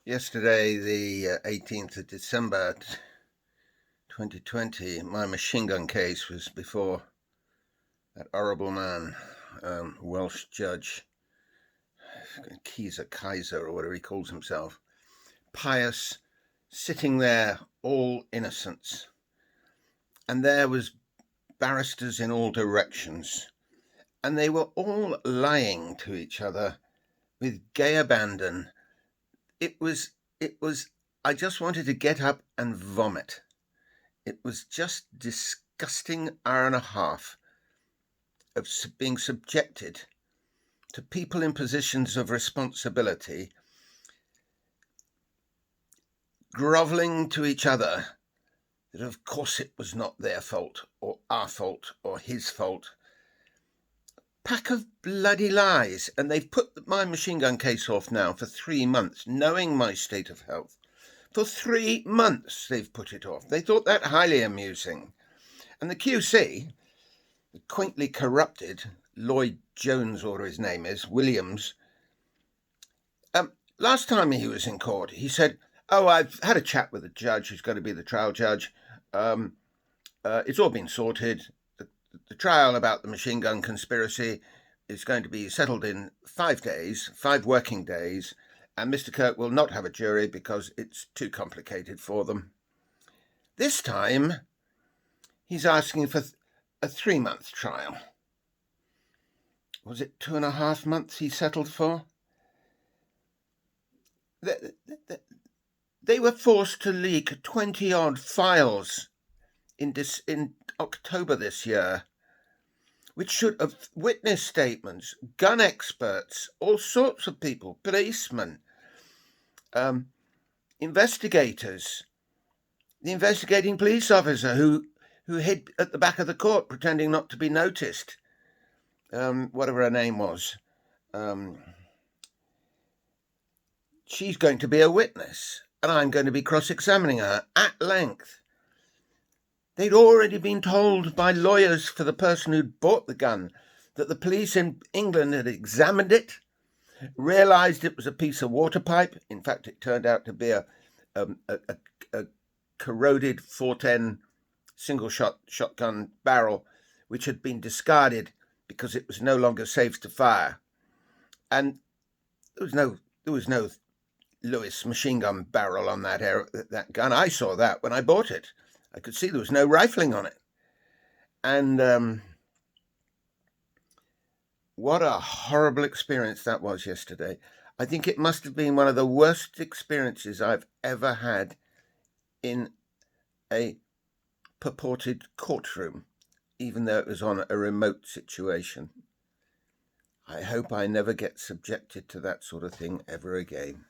Yesterday, the 18th of December 2020, my machine gun case was before that horrible man, Welsh judge, Kaiser or whatever he calls himself, pious, sitting there, all innocents. And there was barristers in all directions, and they were all lying to each other with gay abandon. It was, I just wanted to get up and vomit. It was just disgusting hour and a half of being subjected to people in positions of responsibility groveling to each other that of course it was not their fault or our fault or his fault. Pack of bloody lies. And they've put my machine gun case off now for 3 months, knowing my state of health. For 3 months they've put it off. They thought that highly amusing. And the QC, the quaintly corrupted Lloyd Jones, or his name is, Williams, last time he was in court, he said, I've had a chat with the judge who's going to be the trial judge. It's all been sorted. The trial about the machine gun conspiracy is going to be settled in 5 days, 5 working days, and Mr. Kirk will not have a jury because it's too complicated for them. This time, he's asking for a 3-month trial. Was it 2.5 months he settled for? They were forced to leak 20-odd files in October this year, which should have witness statements, gun experts, all sorts of people, policemen, investigators, the investigating police officer who hid at the back of the court pretending not to be noticed, whatever her name was. She's going to be a witness, and I'm going to be cross-examining her at length. They'd already been told by lawyers for the person who'd bought the gun that the police in England had examined it, realised it was a piece of water pipe. In fact, it turned out to be a corroded 410 shotgun barrel, which had been discarded because it was no longer safe to fire. And there was no Lewis machine gun barrel on that gun. I saw that when I bought it. I could see there was no rifling on it. And what a horrible experience that was yesterday. I think it must have been one of the worst experiences I've ever had in a purported courtroom, even though it was on a remote situation. I hope I never get subjected to that sort of thing ever again.